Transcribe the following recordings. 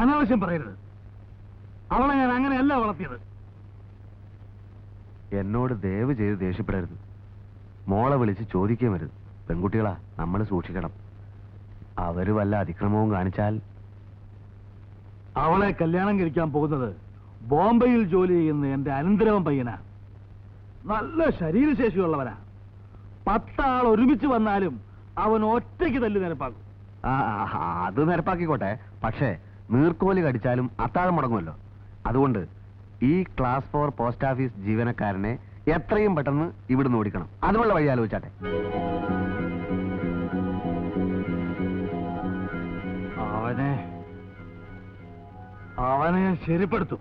അനാവശ്യം പറയരുത്. അവളെ ഞാൻ അങ്ങനെയല്ല വളർത്തിയത്. എന്നോട് ദയവ് ചെയ്ത് ദേഷ്യപ്പെടരുത്. മോളെ വിളിച്ച് ചോദിക്കുകയും വരുത്. പെൺകുട്ടികളാ, നമ്മൾ സൂക്ഷിക്കണം. അവര് വല്ല അതിക്രമവും കാണിച്ചാൽ. അവളെ കല്യാണം കഴിക്കാൻ പോകുന്നത് ബോംബെയിൽ ജോലി ചെയ്യുന്ന എന്റെ അനന്തരവൻ പയ്യനാ. നല്ല ശരീരശേഷിയുള്ളവനാ. 10 ആൾ ഒരുമിച്ച് വന്നാലും അവൻ ഒറ്റയ്ക്ക് തല്ലി നിരപ്പാക്കും. അത് നിരപ്പാക്കിക്കോട്ടെ, പക്ഷേ നീർക്കോലി കടിച്ചാലും അത്താഴം മുടങ്ങുമല്ലോ. അതുകൊണ്ട് ഈ ക്ലാസ് 4 പോസ്റ്റ് ഓഫീസ് ജീവനക്കാരനെ എത്രയും പെട്ടെന്ന് ഇവിടുന്ന് ഓടിക്കണം. അതുമുള്ള വഴി ആലോചിച്ചാട്ടെ. അവനെ ശരിപ്പെടുത്തും.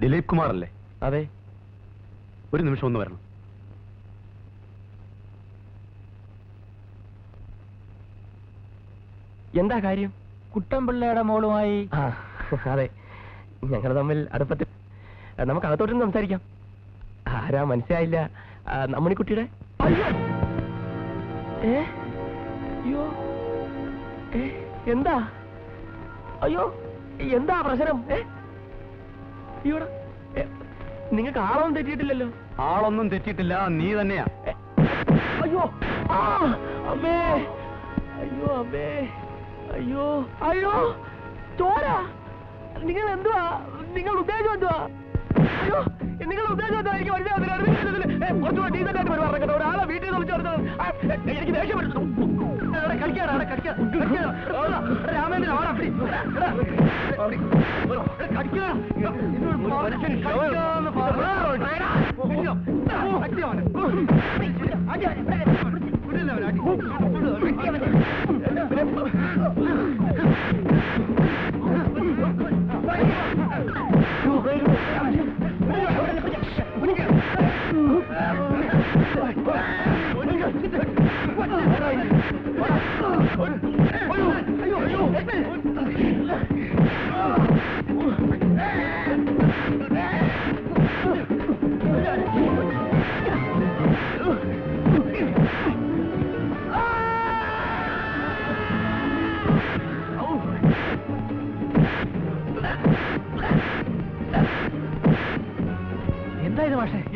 ദിലീപ് കുമാർ അല്ലേ? അതെ. ഒരു നിമിഷം ഒന്ന് വരണം. എന്താ കാര്യം? കുട്ടൻപിള്ളയുടെ മോളുമായി. അതെ, ഞങ്ങൾ തമ്മിൽ അടുപ്പത്തിൽ. നമുക്ക് അകത്തോട്ടൊന്ന് സംസാരിക്കാം. ആരാ മനസ്സിലായില്ല? നമ്മണിക്കുട്ടിയുടെ. അയ്യോ, എന്താ? അയ്യോ, എന്താ പ്രശ്നം? ഇവിടെ നിങ്ങൾക്ക് ആളൊന്നും തെറ്റിയിട്ടില്ലല്ലോ. ആളൊന്നും തെറ്റിയിട്ടില്ല, നീ തന്നെയാ. അയ്യോ, അമ്മേ, അയ്യോ അമ്മേ, അയ്യോ അയ്യോ, ചോര. നിങ്ങൾ എന്തുവാ? നിങ്ങൾ ഉദ്ദേശം എന്തുവാ? അയ്യോ, നിങ്ങളുടെ ഉദ്ദേശം എന്താ? എനിക്ക് കുറച്ചുകൂടെ ഡീസന്റ് ആയിട്ട് പെരുമാറണം കേട്ടോ. ഒരാളെ വീട്ടിൽ നിന്ന് വിളിച്ചു കൊടുത്തത് എനിക്ക് ദേഷ്യം വരുന്നു. കളിക്കാണ് രാമേന്ദ്രൻ ആടാ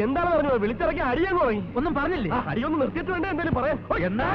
എന്താണ് പറഞ്ഞത്? വിളിച്ചിറക്കി അടിയാൻ തുടങ്ങി. ഒന്നും പറഞ്ഞില്ലേ? അടിയൊന്നും നിർത്തിയിട്ട് വേണ്ട എന്തായാലും പറയാം. എന്നാ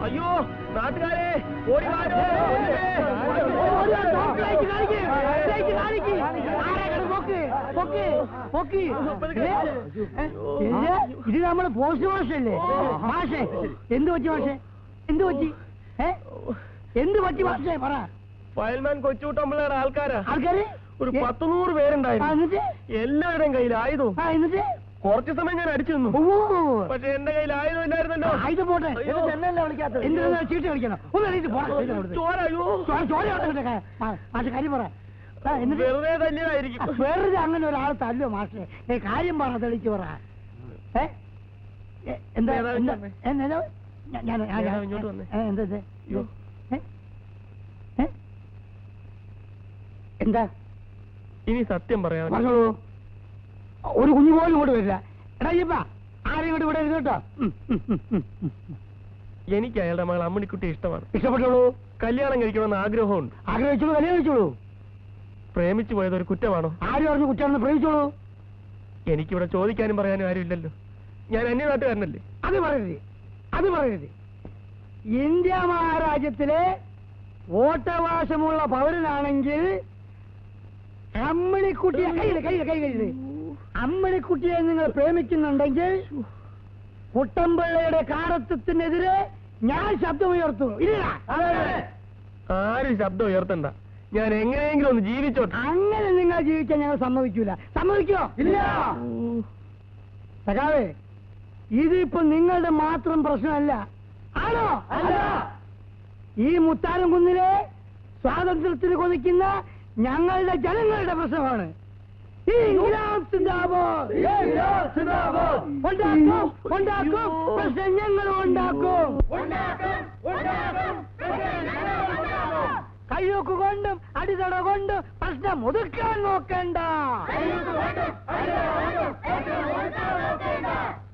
അയ്യോ നാട്ടുകാരെ ഓടി വാരോ. ഇത് നമ്മള് പോസ്റ്റ് മാഷല്ലേ? മാഷേ എന്ത് പറ്റി? മാഷേ എന്ത് പറ്റി? എന്ത് പറ്റി മാഷേ പറ. ഫയൽമാൻ കൊച്ചുകൂട്ടമ്പിള്ളയുടെ ആൾക്കാര് ഒരു 100 പേരുണ്ടായിരുന്നു. എല്ലാവരുടെയും കയ്യിൽ ആയുധവും. എന്നിട്ട് കുറച്ചു സമയം ഞാൻ അടിച്ചു നിന്നു. പക്ഷെ എന്റെ കയ്യിൽ ആയുധം ഇല്ലായിരുന്നല്ലോ. ആയുധം പോട്ടെ, വിളിക്കാത്ത ചീട്ട് കളിക്കണം. മാഷെ കാര്യം പറ. വെറുതെ തല്ലിയതായിരിക്കും. വെറുതെ അങ്ങനെ ഒരാളെ തല്ലോ മാഷെ? കാര്യം പറ, തെളിച്ച് പറ. എന്താ എന്താ എന്താ ഇനി സത്യം പറയാം. പറഞ്ഞോളൂ. ഒരു കുഞ്ഞു പോലും ഇങ്ങോട്ട് വരില്ല. എടാ അയ്യപ്പ, ആരും ഇങ്ങോട്ട് ഇവിടെ ഇരുന്ന് കേട്ടോ. എനിക്ക് അയാളുടെ മകൾ അമ്മണിക്കുട്ടി ഇഷ്ടമാണ്. ഇഷ്ടപ്പെട്ടോളൂ. കല്യാണം കഴിക്കണമെന്ന് ആഗ്രഹമുണ്ട്. ആഗ്രഹിച്ചോളൂ, കല്യാണം കഴിച്ചോളൂ. പ്രേമിച്ചു പോയത് ഒരു കുറ്റമാണോ? ആരും പറഞ്ഞു കുറ്റാണെന്ന് പ്രേമിച്ചോളൂ. എനിക്കിവിടെ ചോദിക്കാനും പറയാനും ആരുമില്ലല്ലോ. ഞാൻ അന്യനാട്ടുകാരനല്ലേ. അത് പറയരുത്, അത് പറയരുത്. ഇന്ത്യ മഹാരാജ്യത്തിലെ വോട്ടവകാശമുള്ള പൗരനാണെങ്കിൽ അമ്മണിക്കുട്ടിയെ കൈ അമ്മണിക്കുട്ടിയെ നിങ്ങൾ പ്രേമിക്കുന്നുണ്ടെങ്കിൽ കുട്ടമ്പിള്ളയുടെ കാരത്വത്തിനെതിരെ ഞാൻ ശബ്ദമുയർത്തും. ഇല്ല, ആരും ശബ്ദം ഉയർത്തണ്ട. ഞാൻ എങ്ങനെയെങ്കിലും ഒന്ന് ജീവിച്ചോട്ടെ. അങ്ങനെ നിങ്ങൾ ജീവിക്കാൻ ഞങ്ങൾ സമ്മതിക്കൂല. സമ്മതിക്കോ? ഇല്ല. സഖാവേ, ഇതിപ്പോ നിങ്ങളുടെ മാത്രം പ്രശ്നമല്ല. ആണോ? അല്ല. ഈ മുത്താനം കുന്നിലെ സ്വാതന്ത്ര്യത്തിന് കൊതിക്കുന്ന ഞങ്ങളുടെ ജനങ്ങളുടെ പ്രശ്നമാണ്. ഉണ്ടാക്കും, പ്രശ്നം ഞങ്ങൾ ഉണ്ടാക്കും. കയ്യൊക്കെ കൊണ്ടും അടിതട കൊണ്ടും പ്രശ്നം ഒതുക്കാൻ നോക്കണ്ട.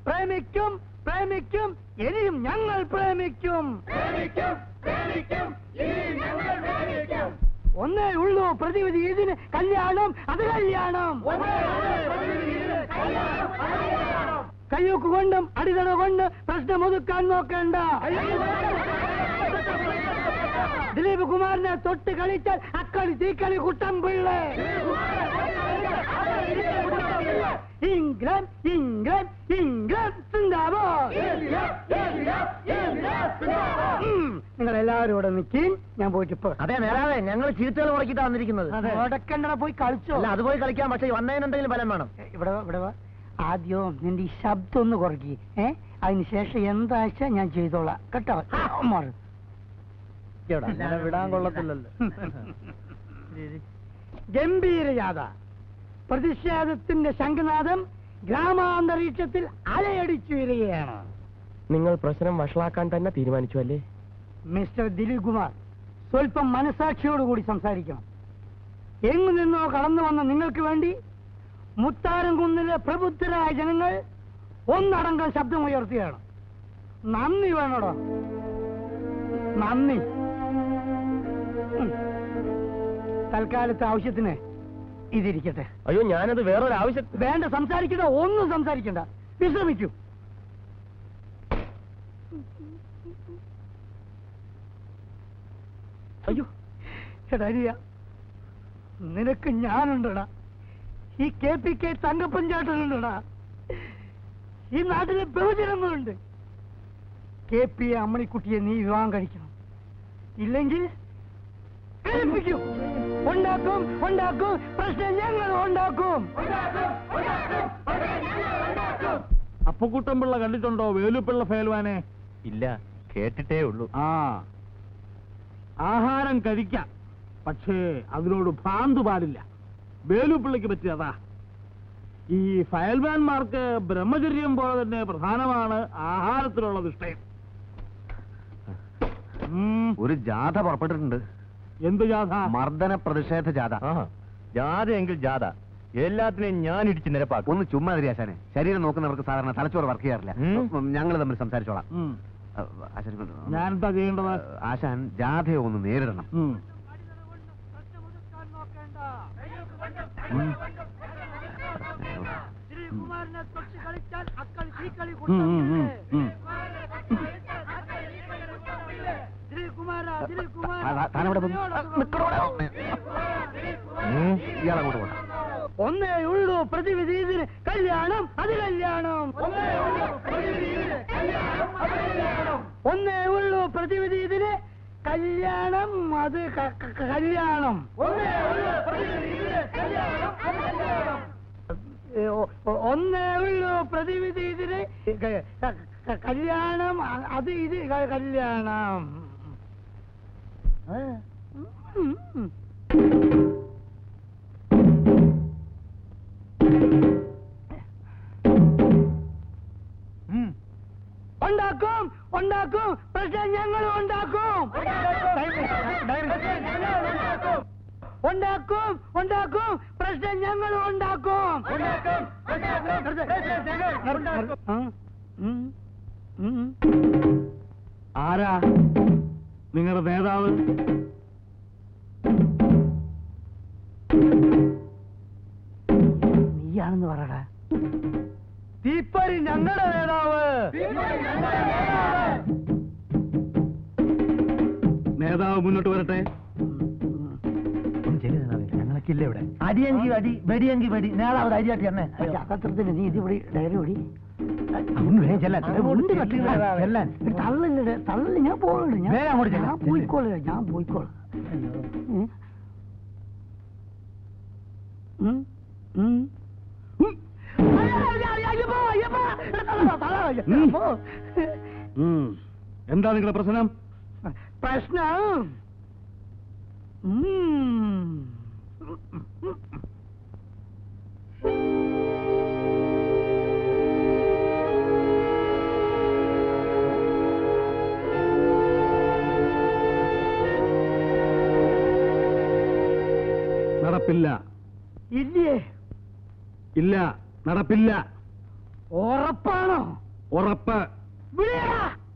പ്രേമിക്കും, പ്രേമിക്കും, ഇനിയും ഞങ്ങൾ പ്രേമിക്കും. ഒന്നേ ഉള്ളൂ പ്രതിവിധി, ഇതിന് കല്യാണം, അത് കല്യാണം. കയ്യൊക്കെ കൊണ്ടും അടിതട കൊണ്ട് പ്രശ്നം ഒതുക്കാൻ നോക്കണ്ട. ദിലീപ് കുമാറിനെ തൊട്ട് കളിച്ചാൽ അക്കളി തീക്കളി കുട്ടമ്പിള്ളേ. ഇംഗ്ലണ്ട്, ഇംഗ്ലണ്ട്, ഇംഗ്ലണ്ട് സിന്ദാബാദ്. നിങ്ങൾ എല്ലാവരും ഇവിടെ നിൽക്കും, ഞാൻ പോയിട്ട് ഇപ്പൊ. അതെ നേരാവേ, ഞങ്ങൾ ചീട്ടുകൾ മുടക്കിട്ടാ വന്നിരിക്കുന്നത്. മുടക്കണ്ട, പോയി കളിച്ചോ. അല്ല, അത് പോയി കളിക്കാം. പക്ഷെ വന്നതിനെന്തെങ്കിലും ഫലം വേണം. ഇവിടെ വാ. ആദ്യം നിന്റെ ഈ ശബ്ദം ഒന്ന് കുറയ്ക്ക്. അതിനുശേഷം എന്താഴ്ച ഞാൻ ചെയ്തോളാം കേട്ടോ. മാറും വിടാൻ കൊള്ളത്തില്ലല്ലോ. ഗംഭീര ജാഥ, പ്രതിഷേധത്തിന്റെ ശംഖനാദം ഗ്രാമാന്തരീക്ഷത്തിൽ അലയടിച്ചു വരികയാണ്. നിങ്ങൾ പ്രശ്നം വഷളാക്കാൻ തന്നെ തീരുമാനിച്ചു അല്ലേ? മിസ്റ്റർ ദിലീപ് കുമാർ, സ്വല്പം മനസാക്ഷിയോടുകൂടി സംസാരിക്കണം. എങ്ങു നിന്നോ കടന്നു വന്ന നിങ്ങൾക്ക് വേണ്ടി മുത്താരം കുന്നിലെ പ്രബുദ്ധരായ ജനങ്ങൾ ഒന്നടങ്കം ശബ്ദമുയർത്തുകയാണ്. നന്ദി വേണോടോ, നന്ദി. തൽക്കാലത്തെ ആവശ്യത്തിന് ഇതിരിക്കട്ടെ. അയ്യോ, ഞാനത് വേറൊരു ആവശ്യം. വേണ്ട, സംസാരിക്കണ്ട, ഒന്നും സംസാരിക്കണ്ട, വിശ്രമിക്കൂ. അയ്യോ എടാ, നിനക്ക് ഞാനുണ്ടടാ. ഈ KPK തങ്കപ്പൻ ചേട്ടനുണ്ടടാ. ഈ നാട്ടിലെ ബഹുജനങ്ങളുണ്ട്. KP അമ്മണിക്കുട്ടിയെ നീ വിവാഹം കഴിക്കണം. ഇല്ലെങ്കിൽ ഉണ്ടാക്കും, ഉണ്ടാക്കും, പ്രശ്നം ഞങ്ങൾ ഉണ്ടാക്കും. അപ്പുക്കുട്ടൻപിള്ള കണ്ടിട്ടുണ്ടോ വേലുപ്പിള്ള ഫേൽവാനെ? ഇല്ല, കേട്ടിട്ടേ ഉള്ളൂ. ആ, ആഹാരം കഴിക്കാം, പക്ഷേ അതിനോട് ഭ്രാന്ത് പാടില്ല. വേലുപ്പിള്ളയ്ക്ക് പറ്റിയതാ. ഈ ഫയൽമാൻമാർക്ക് ബ്രഹ്മചര്യം പോലെ തന്നെ പ്രധാനമാണ് ആഹാരത്തിലുള്ള നിഷ്ഠയം. ഒരു ജാഥ പുറപ്പെട്ടിട്ടുണ്ട്. എന്ത് ജാഥ? മർദ്ദന പ്രതിഷേധ ജാഥ. ജാഥയെങ്കിൽ ജാഥ, എല്ലാത്തിനെയും ഞാൻ ഇടിച്ച് നിരപ്പാക്കും. ഒന്ന് ചുമ്മാ ശാനെ. ശരീരം നോക്കുന്നവർക്ക് സാധാരണ തലച്ചോറ് വർക്ക് ചെയ്യാറില്ല. ഞങ്ങൾ തമ്മിൽ സംസാരിച്ചോളാം. ഞാൻ എന്താ ചെയ്യേണ്ടത്? ആശാൻ ജാഥയെ ഒന്ന് നേരിടണം. ഇയാളങ്ങോട്ട് പോട്ടെ. ഒന്നേ ഉള്ളൂ പ്രതിവിധി, ഇതിന് കല്യാണം, അത് കല്യാണം. ഒന്നേ ഉള്ളൂ പ്രതിവിധി, ഇതിന് കല്യാണം, അത് കല്യാണം. ഒന്നേ ഉള്ളൂ പ്രതിവിധി, ഇതിന് കല്യാണം, അത് ഇത് കല്യാണം. ഉണ്ടാക്കും, ഉണ്ടാക്കും, പ്രശ്നം ഞങ്ങൾ ഉണ്ടാക്കും. ഉണ്ടാക്കും ഉണ്ടാക്കും പ്രശ്നം ഞങ്ങൾ ഉണ്ടാക്കും. ആരാ നിങ്ങളുടെ നേതാവ്? നീയാണെന്ന് പറയടാ. തീപ്പരി ഞങ്ങളുടെ നേതാവ്. നേതാവ് മുന്നോട്ട് വരട്ടെ. ഞങ്ങളൊക്കെ ഇല്ല ഇവിടെ. അടിയെങ്കിൽ അടി, വെടിയെങ്കിൽ വെടി. നേതാവ് ധൈര്യമായിട്ട് തന്നെ അക്കത്രത്തിന് നീ ഇതിവിടെ ഡയറി ഓടി തള്ളില്ല തള്ളില്ല. ഞാൻ പോകണ്ട. ഞാൻ പോയിക്കോളാം. ഞാൻ പോയിക്കോളാം. എന്താ നിങ്ങളുടെ പ്രശ്നം? പ്രശ്നം നടപ്പില്ല. ഇല്ലേ? ഇല്ല, നടപ്പില്ല. ഉറപ്പാണോ? ഉറപ്പ്.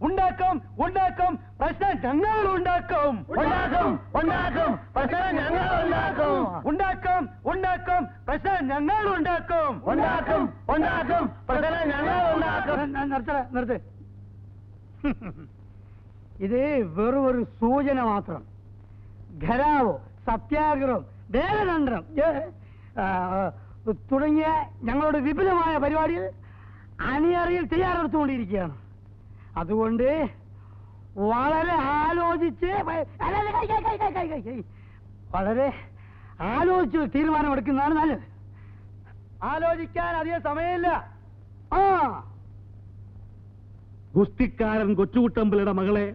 ഉണ്ടാക്കും ഉണ്ടാക്കും പ്രശ്നം ഞങ്ങൾ ഉണ്ടാക്കും. ഉണ്ടാക്കും ഉണ്ടാക്കും പ്രശ്നം ഞങ്ങൾ ഉണ്ടാക്കും. ഉണ്ടാക്കും ഉണ്ടാക്കും പ്രശ്നം ഞങ്ങൾ ഉണ്ടാക്കും. ഉണ്ടാക്കും ഉണ്ടാക്കും പ്രശ്നം ഞങ്ങൾ ഉണ്ടാക്കും. നിർത്ത്. ഇത് വെറും ഒരു സൂചന മാത്രം. ഘരാവോ, സത്യാഗ്രഹം, ദേവതന്ത്രം തുടങ്ങിയ ഞങ്ങളുടെ വിപുലമായ പരിപാടികൾ അണിയറിയിൽ തയ്യാറെടുത്തുകൊണ്ടിരിക്കുകയാണ്. അതുകൊണ്ട് വളരെ ആലോചിച്ച് തീരുമാനമെടുക്കുന്നതാണ് നല്ലത്. ആലോചിക്കാൻ അധികം സമയമില്ല. ഗുസ്തിക്കാരൻ കൊച്ചുകുട്ടമ്പിളുടെ മകളെ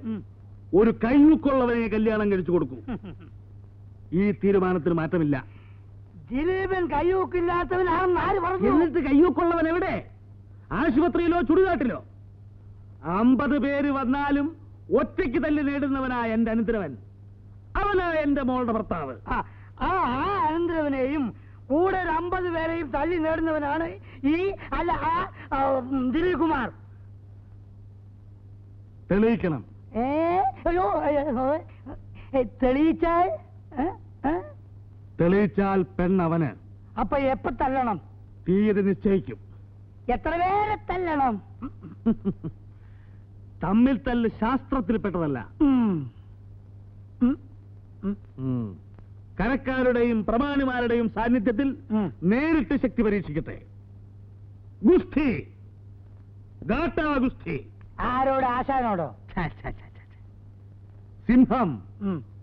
ഒരു കൈമുക്കുള്ളവനെ കല്യാണം കഴിച്ചു കൊടുക്കും. ഈ തീരുമാനത്തിന് മാറ്റമില്ല. ദിലീപൻ കയ്യൂക്കില്ലാത്തവനാണെന്ന് ആര് പറഞ്ഞു? എന്നിട്ട് കയ്യൂക്കുള്ളവൻ എവിടെ? ആശുപത്രിയിലോ ചുടുകാട്ടിലോ? 50 പേര് വന്നാലും ഒറ്റയ്ക്ക് തല്ലി നേടുന്നവനായ എന്റെ അനന്തരവൻ, അവനാ എന്റെ മോളുടെ ഭർത്താവ്. ആ അനന്തരവനെയും കൂടെ 50 പേരെയും തല്ലി നേടുന്നവനാണ് ഈ ദിലീപ് കുമാർ. തെളിയിക്കണം. തെളിയിച്ചാൽ പെണ്ണവന്. അപ്പൊ എപ്പ തല്ലണം? തീയതി നിശ്ചയിക്കും. എത്ര പേരെ തല്ലണം? തമ്മിൽ തല്ല് ശാസ്ത്രത്തിൽപ്പെട്ടതല്ല. കരക്കാരുടെയും പ്രമാണിമാരുടെയും സാന്നിധ്യത്തിൽ നേരിട്ട് ശക്തി പരീക്ഷിക്കട്ടെ. ഗുസ്തി, ഗാട്ടാ ഗുസ്തി. ആരോട്? ആശാനോടോ? സിംഹം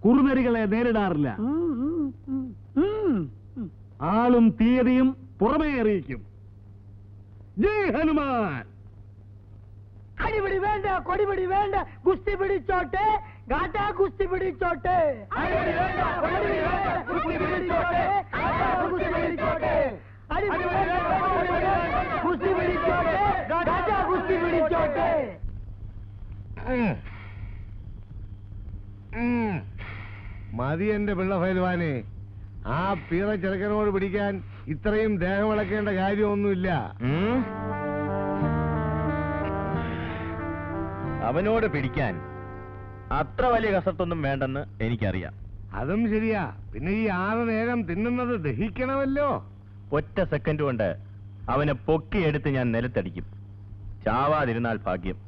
കുറുനരികളെ നേരിടാറില്ല. ആളും തീയതിയും പുറമേ അറിയിക്കും. ജയ് ഹനുമാൻ. അടിപിടി വേണ്ട, കൊടിപിടി വേണ്ട, ഗുസ്തി പിടിച്ചോട്ടെ, ഗാട്ടാ ഗുസ്തി പിടിച്ചോട്ടെ. ഗുസ്തി പിടിച്ചോട്ടെ, ഗാട്ടാ ഗുസ്തി പിടിച്ചോട്ടെ. മതി എന്റെ പിള്ള ഫൈൽവാനെ. ആ പീറ ചെറുക്കനോട് പിടിക്കാൻ ഇത്രയും ദേഹമിളക്കേണ്ട കാര്യമൊന്നുമില്ല. അവനോട് പിടിക്കാൻ അത്ര വലിയ കസർത്തൊന്നും വേണ്ടെന്ന് എനിക്കറിയാം. അതും ശരിയാ. പിന്നെ ഈ 6 നേരം തിന്നുന്നത് ദഹിക്കണമല്ലോ. ഒറ്റ സെക്കൻഡ് കൊണ്ട് അവനെ പൊക്കിയെടുത്ത് ഞാൻ നിലത്തടിക്കും. ചാവാതിരുന്നാൽ ഭാഗ്യം.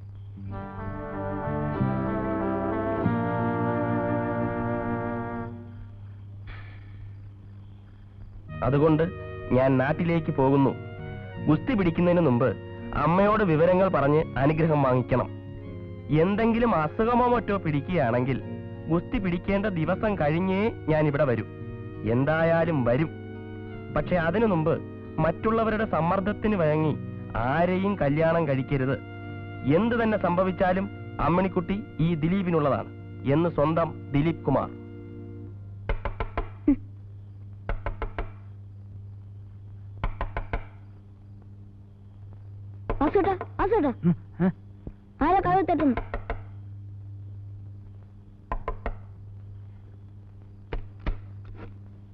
അതുകൊണ്ട് ഞാൻ നാട്ടിലേക്ക് പോകുന്നു. ഗുസ്തി പിടിക്കുന്നതിന് മുമ്പ് അമ്മയോട് വിവരങ്ങൾ പറഞ്ഞ് അനുഗ്രഹം വാങ്ങിക്കണം. എന്തെങ്കിലും അസുഖമോ മറ്റോ പിടിക്കുകയാണെങ്കിൽ ഗുസ്തി പിടിക്കേണ്ട ദിവസം കഴിഞ്ഞേ ഞാൻ ഇവിടെ വരും. എന്തായാലും വരും. പക്ഷെ അതിനു മുമ്പ് മറ്റുള്ളവരുടെ സമ്മർദ്ദത്തിന് വഴങ്ങി ആരെയും കല്യാണം കഴിക്കരുത്. എന്തു തന്നെ സംഭവിച്ചാലും അമ്മണിക്കുട്ടി ഈ ദിലീപിനുള്ളതാണ് എന്ന് സ്വന്തം ദിലീപ് കുമാർ. ആരാ കഥ തട്ടുന്നു?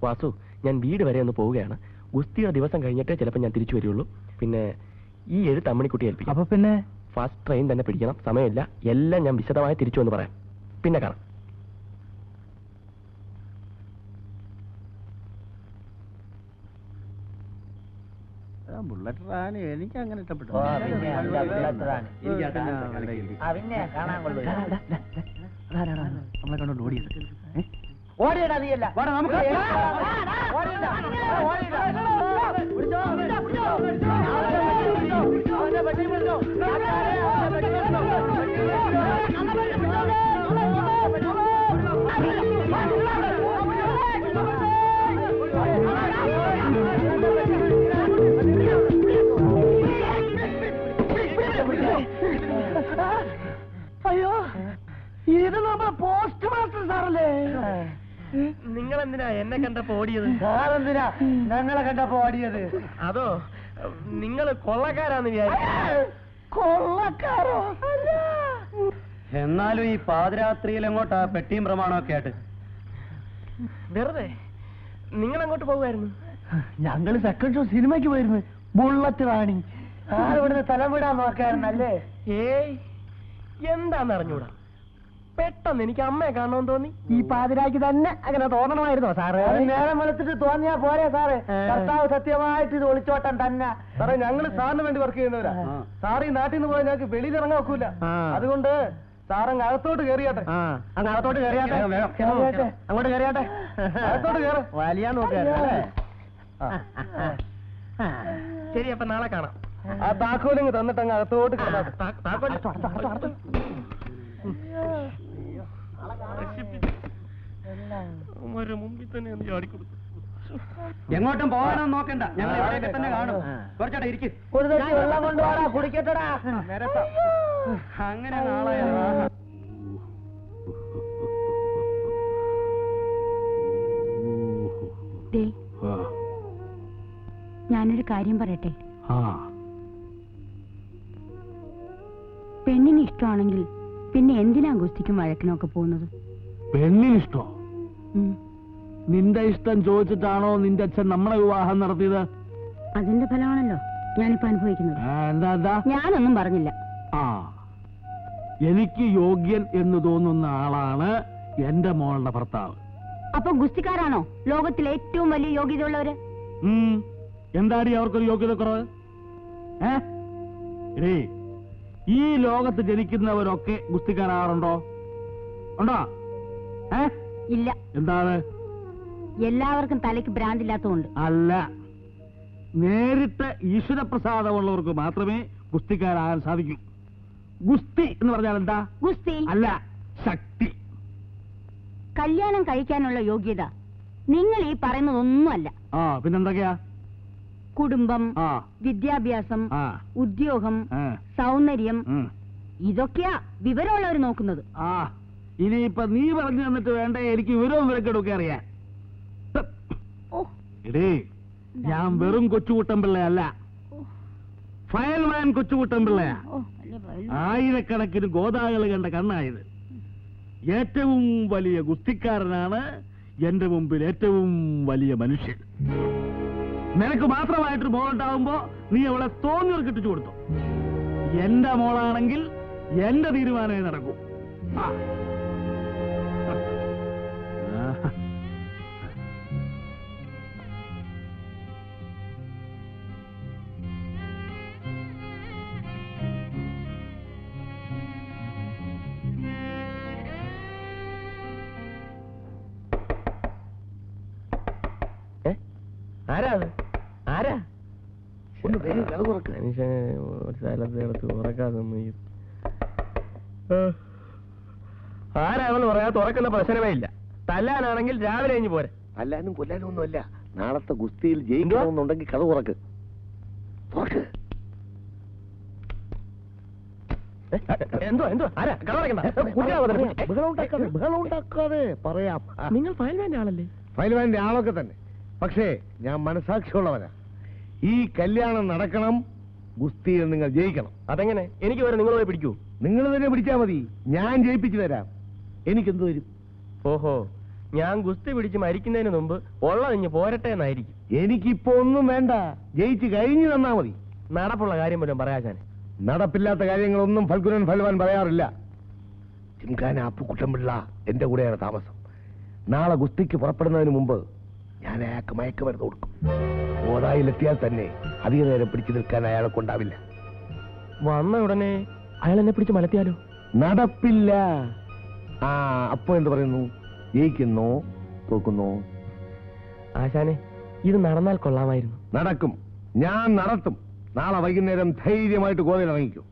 വാസു, ഞാൻ വീട് വരെ ഒന്ന് പോവുകയാണ്. ഗുസ്തിയുടെ ദിവസം കഴിഞ്ഞിട്ടേ ചിലപ്പോൾ ഞാൻ തിരിച്ചു വരികയുള്ളൂ. പിന്നെ ഈ എഴുത്ത് അമ്മണിക്കുട്ടി ഏൽപ്പിക്കും. അപ്പൊ പിന്നെ ഫസ്റ്റ് ട്രെയിൻ തന്നെ പിടിക്കണം. സമയമില്ല. എല്ലാം ഞാൻ വിശദമായി തിരിച്ചു വന്ന് പറയാം. പിന്നെ കാണാം. ബുള്ളറ്റ് റാണി എനിക്ക് അങ്ങനെ ഇഷ്ടപ്പെട്ടു. നമ്മളെ കണ്ടോണ്ട് ഓടിയത് ഓടിയടാ നീയല്ല നമുക്ക് അയ്യോ, ഇത് നമ്മുടെ പോസ്റ്റ് മാസ്റ്റർ സാറല്ലേ? നിങ്ങൾ എന്തിനാ എന്നെ കണ്ടപ്പോ ഓടിയത്? സാറെന്തിനാ ഞങ്ങളെ കണ്ടപ്പോ ഓടിയത്? അതോ നിങ്ങൾ കൊള്ളക്കാരാന്ന് വിചാരിച്ചു. കൊള്ളക്കാരോ? എന്നാലും ഈ പാതിരാത്രിയിൽ എങ്ങോട്ടാ പെട്ടിയും പ്രമാണമൊക്കെ ആയിട്ട്? വെറുതെ നിങ്ങൾ അങ്ങോട്ട് പോകുമായിരുന്നു. ഞങ്ങള് സെക്കൻഡ് ഷോ സിനിമയ്ക്ക് പോയിരുന്നു. ബുള്ളറ്റ് റാണി ഇവിടുന്ന് തലം വിടാൻ നോക്കായിരുന്നല്ലേ? ഏയ്, എന്താന്ന് അറിഞ്ഞൂടാ. പെട്ടെന്ന് എനിക്ക് അമ്മയെ കാണണമെന്ന് തോന്നി. ഈ പാതിരാക്ക് തന്നെ അങ്ങനെ തോന്നണമായിരുന്നോ സാറ്? നേരം വെളുത്തിട്ട് തോന്നിയാ പോരെ സാറ്? കർത്താവ് സത്യമായിട്ട് ഇത് ഒളിച്ചോട്ടം തന്നെ. സാറേ, ഞങ്ങൾ സാറിന് വേണ്ടി വർക്ക് ചെയ്യുന്നവരാ. സാറ് ഈ നാട്ടിൽ നിന്ന് പോയാൽ ഞങ്ങൾക്ക് വെളിയിൽ ഇറങ്ങാൻ ഒക്കൂല. അതുകൊണ്ട് സാറങ്ങ് അകത്തോട്ട് കയറിയാട്ടെ. അങ്ങ് അകത്തോട്ട് കയറിയാട്ടെ. അങ്ങോട്ട് കയറിയാട്ടെ. അകത്തോട്ട് കയറി വലിയ നോക്കിയാ. ശരി, അപ്പൊ നാളെ കാണാം. ആ താക്കോലിങ് തന്നിട്ട് അങ്ങ് അകത്തോട്ട് മുമ്പിൽ തന്നെ ഒന്ന് ചാടിക്കൊടുത്തു. എങ്ങോട്ടും പോകാനൊന്നും നോക്കണ്ട, ഞങ്ങൾ ഇവിടെയൊക്കെ തന്നെ കാണും. കുറച്ചോട്ടെ ഇരിക്കും. ഒരു തട്ടി വെള്ളം കൊണ്ടുപോടാ, കുടിക്കട്ടടാ. അങ്ങനെ നാളെ ഞാനൊരു കാര്യം പറയട്ടെ. പെണ്ണിന് ഇഷ്ടമാണെങ്കിൽ പിന്നെ എന്തിനാ ഗുസ്തിക്കും വഴക്കിനൊക്കെ പോകുന്നത്? പെണ്ണിനിഷ്ടോ? നിന്റെ ഇഷ്ടം ചോദിച്ചിട്ടാണോ നിന്റെ അച്ഛൻ നമ്മളെ വിവാഹം നടത്തിയത്? അതിന്റെ ഫലമാണല്ലോ ഞാനിപ്പോ അനുഭവിക്കുന്നത്. എന്താ? ഞാനൊന്നും പറഞ്ഞില്ല. എനിക്ക് യോഗ്യൻ എന്ന് തോന്നുന്ന ആളാണ് എന്റെ മോളുടെ ഭർത്താവ്. അപ്പൊ ഗുസ്തിക്കാരാണോ ലോകത്തിലെ ഏറ്റവും വലിയ യോഗ്യതയുള്ളവര്? എന്താടി അവർക്കൊരു യോഗ്യത കുറവ്? ഈ ലോകത്ത് ജനിക്കുന്നവരൊക്കെ ഗുസ്തിക്കാരാറുണ്ടോ? ഉണ്ടോ? ഇല്ല. എന്താണ്? എല്ലാവർക്കും തലയ്ക്ക് ഭ്രാന്തില്ലാത്തതുകൊണ്ട് അല്ല, നേരിട്ട് ഈശ്വരപ്രസാദമുള്ളവർക്ക് മാത്രമേ ഗുസ്തിക്കാരാകാൻ സാധിക്കൂ. ഗുസ്തി എന്ന് പറഞ്ഞാൽ എന്താ? ഗുസ്തി അല്ല, ശക്തി. കല്യാണം കഴിക്കാനുള്ള യോഗ്യത നിങ്ങൾ ഈ പറയുന്നതൊന്നുമല്ല. പിന്നെന്തൊക്കെയാ? കുടുംബം, വിദ്യാഭ്യാസം, ഉദ്യോഗം, സൗന്ദര്യം, ഇതൊക്കെയാ വിവരമുള്ളവർ നോക്കുന്നത്. ഇനിയിപ്പൊ നീ പറഞ്ഞു തന്നിട്ട് വേണ്ട എനിക്ക് വിവരവും വിവരക്കെടുക്കെ അറിയാൻ. ഇടേ, ഞാൻ വെറും കൊച്ചുകൂട്ടംപിള്ളയല്ല, ഫയൽമാൻ കൊച്ചുകൂട്ടംപിള്ളയാ. ആയിരക്കണക്കിന് ഗോതാകൾ കണ്ട കണ്ണായത്. ഏറ്റവും വലിയ ഗുസ്തിക്കാരനാണ് എന്റെ മുമ്പിൽ ഏറ്റവും വലിയ മനുഷ്യൻ. നിനക്ക് മാത്രമായിട്ടൊരു മോളുണ്ടാവുമ്പോ നീ അവളെ തോന്നിയവർ കിട്ടിച്ചു കൊടുത്തു. എന്റെ മോളാണെങ്കിൽ എന്റെ തീരുമാനമേ നടക്കൂ. ആരാ? ആരാണെന്ന് പറയാ തുറക്കുന്ന പ്രശ്നമേ ഇല്ല. തല്ലാനാണെങ്കിൽ രാവിലെ കഴിഞ്ഞ് പോരെ. അല്ലാനും കൊല്ലാനും ഒന്നുമല്ല. നാളത്തെ ഗുസ്തിയിൽ ജയിക്കണമെന്നുണ്ടെങ്കിൽ കഥ തുറക്ക്. എന്തോ ആരാ? ബഹളമുണ്ടാക്കാതെ പറയാം. നിങ്ങൾ ഫയൽമാന്റെ ആളല്ലേ? ഫയൽമാന്റെ ആളൊക്കെ തന്നെ. പക്ഷേ ഞാൻ മനസാക്ഷിയുള്ളവനാ. ഈ കല്യാണം നടക്കണം, ഗുസ്തിയിൽ നിങ്ങൾ ജയിക്കണം. അതെങ്ങനെ? എനിക്ക് വരെ നിങ്ങൾ പോയി പിടിക്കൂ? നിങ്ങൾ തന്നെ പിടിച്ചാൽ മതി, ഞാൻ ജയിപ്പിച്ചു തരാം. എനിക്കെന്ത് വരും? ഓഹോ, ഞാൻ ഗുസ്തി പിടിച്ച് മരിക്കുന്നതിന് മുമ്പ് ഉള്ളതിഞ്ഞ് പോരട്ടെ എന്നായിരിക്കും. എനിക്കിപ്പോ ഒന്നും വേണ്ട, ജയിച്ച് കഴിഞ്ഞു തന്നാ മതി. നടപ്പുള്ള കാര്യം പോലും പറയാശാനെ. നടപ്പില്ലാത്ത കാര്യങ്ങളൊന്നും ഫൽഗുനൻ ഫൽവാൻ പറയാറില്ല. ചിംഖാന അപ്പുക്കുട്ടൻപിള്ള എന്റെ കൂടെയാണ് താമസം. നാളെ ഗുസ്തിക്ക് പുറപ്പെടുന്നതിന് മുമ്പ് ഞാൻ അയാൾക്ക് മയക്കുമരുന്ന് കൊടുക്കും. ഓതായിലെത്തിയാൽ തന്നെ അധിക നേരം പിടിച്ചു നിൽക്കാൻ അയാളെ കൊണ്ടാവില്ല. വന്ന ഉടനെ അയാൾ എന്നെ പിടിച്ച് മലത്തിയാലോ? നടപ്പില്ല. ആ, അപ്പൊ എന്ത് പറയുന്നു? ജയിക്കുന്നോ തോക്കുന്നോ? ആശാനെ, ഇത് നടന്നാൽ കൊള്ളാമായിരുന്നു. നടക്കും, ഞാൻ നടത്തും. നാളെ വൈകുന്നേരം ധൈര്യമായിട്ട് ഗോവയിൽ ഇറങ്ങിക്കും.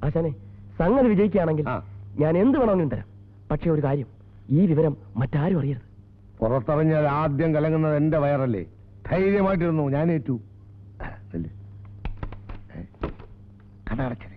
ആശാനെ, സംഗതി വിജയിക്കുകയാണെങ്കിൽ ആ. ഞാൻ എന്ത് വേണമെങ്കിലും തരാം. പക്ഷെ ഒരു കാര്യം, ഈ വിവരം മറ്റാരും അറിയരുത്. പുറത്തിറങ്ങിയാൽ ആദ്യം കലങ്ങുന്നത് എന്റെ വയറല്ലേ. ധൈര്യമായിട്ടിരുന്നു, ഞാൻ ഏറ്റു. കടടച്ചത്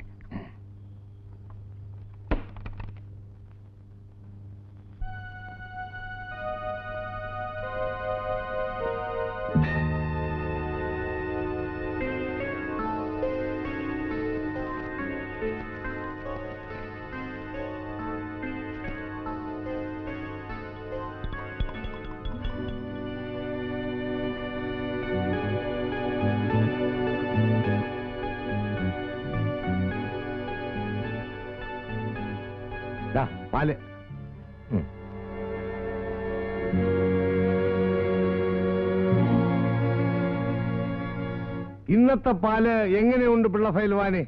പാല്. ഇന്നത്തെ പാല് എങ്ങനെയുണ്ട് പിള്ള ഫൈൽവാനെ?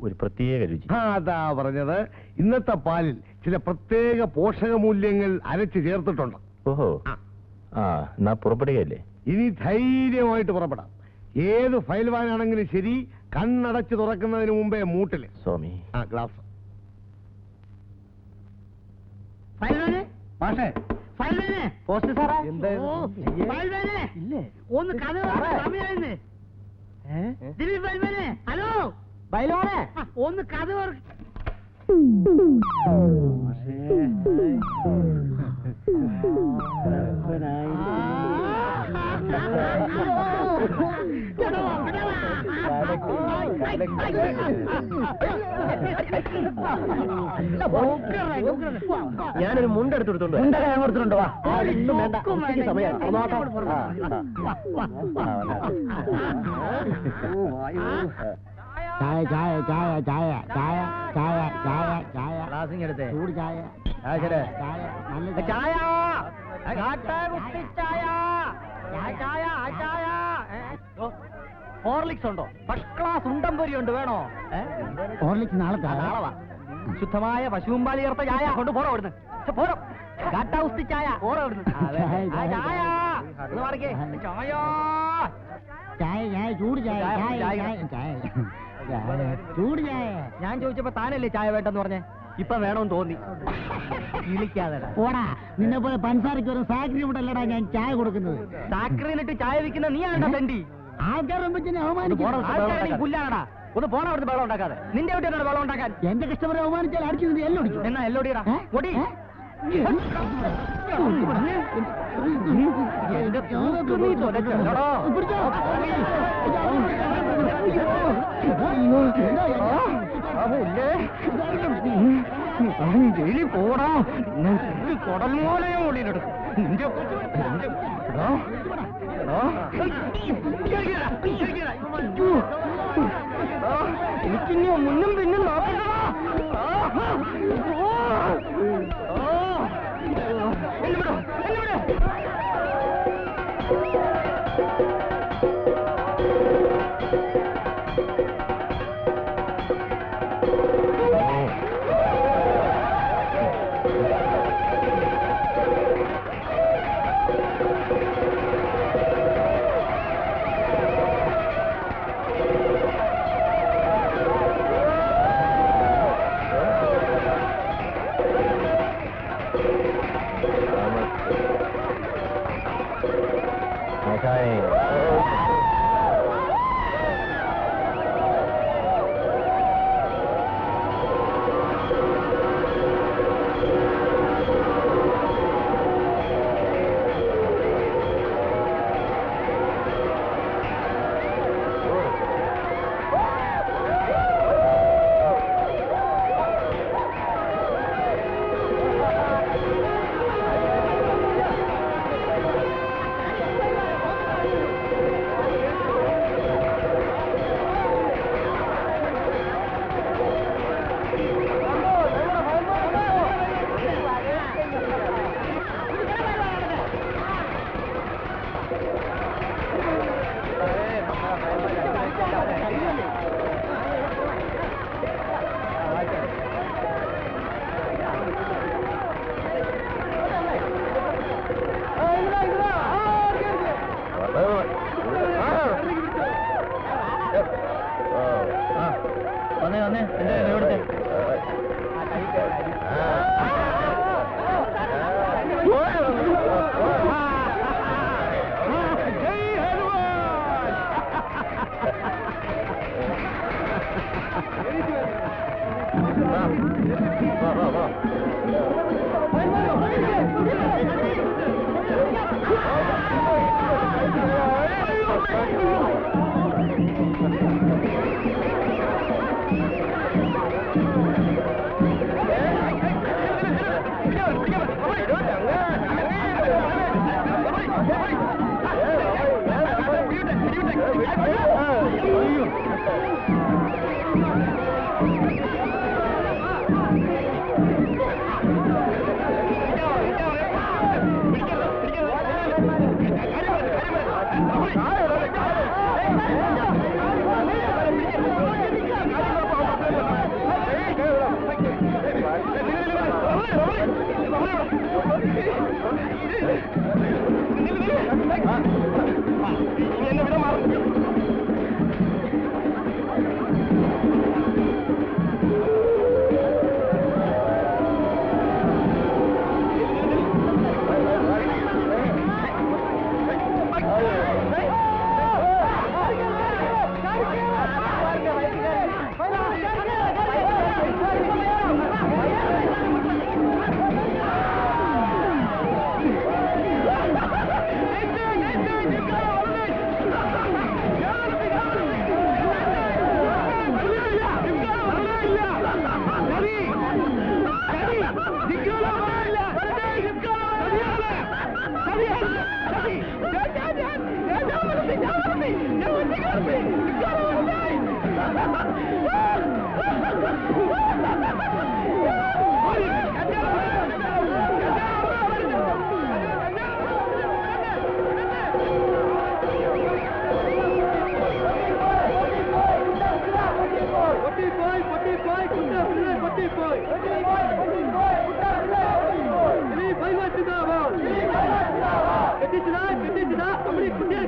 ഒരു പ്രത്യേക രുചി. അതാ പറഞ്ഞത്. ഇന്നത്തെ പാലിൽ ചില പ്രത്യേക പോഷകമൂല്യങ്ങൾ അരച്ച് ചേർത്തിട്ടുണ്ട്. ഓഹോ, എന്നാ പുറപ്പെടുകയല്ലേ? ഇനി ധൈര്യമായിട്ട് പുറപ്പെടാം. ഏത് ഫൈൽവാനാണെങ്കിലും ശരി, കണ്ണടച്ച് തുറക്കുന്നതിന് മുമ്പേ മൂട്ടില് സ്വാമി. ഗ്ലാസ്. ഒന്ന് കഥ സമയായിരുന്നേ. ഹലോ ബൈലോണേ, ഒന്ന് കഥ ഞാനൊരു മുണ്ടെടുത്തോണ്ട് കൊടുത്തിട്ടുണ്ടോ? ചായ ചായ ചായ ചായ ചായ ചായ ചായ ചായ എടുത്തേ. ചൂട് ചായ ചായ നല്ല ചായ ഹോർലിക്സ് ഉണ്ടോ? ഫസ്റ്റ് ക്ലാസ് ഉണ്ടംപൊരി ഉണ്ട്, വേണോ? ഹോർലിക്സ് നാളെ ശുദ്ധമായ പശുമ്പാലി ചേർത്ത ചായ കൊണ്ട് പോറോ അവിടുന്ന്. പോരോ കാട്ടാവുസ്തി ചായ പോറോ അവിടുന്ന്. ചായ ഒന്ന് മാറിക്കേ. ചായ ചായ ചായ ചൂട് ചായ ചായ ചായ ചൂട് ചായ. ഞാൻ ചോദിച്ചപ്പോ താനല്ലേ ചായ വേണ്ടെന്ന് പറഞ്ഞേ? ഇപ്പൊ വേണമെന്ന് തോന്നി. വിളിക്കാതെ പോടാ, നിന്നെ പോലെ പഞ്ചസാരയ്ക്ക് ഒരു സാക്രി ഇവിടെല്ലടാ ഞാൻ ചായ കൊടുക്കുന്നത്. സാക്രിയിലിട്ട് ചായ വിൽക്കുന്ന നീ ആണ്ടാ തണ്ടി. പുല്ലാണടാ. ഒന്ന് പോണ അവിടുന്ന് വെള്ളം ഉണ്ടാക്കാതെ. നിന്റെ വീട്ടിൽ വെള്ളം ഉണ്ടാക്കാൻ. എന്റെ കസ്റ്റമറെ അവമാനിച്ചാൽ അടിച്ചു എല്ലാം അടിച്ചു. എന്നാ എല്ലോടിയടാ ഒടി. ജയിലിൽ പോടാ. കൊടൽ മൂലയും ഓടിയിലെടുക്കും. നിന്റെ എനിക്കിനി മുന്നും പിന്നും നോക്കണ്ടടാ.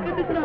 കെട്ടിച്ചതാ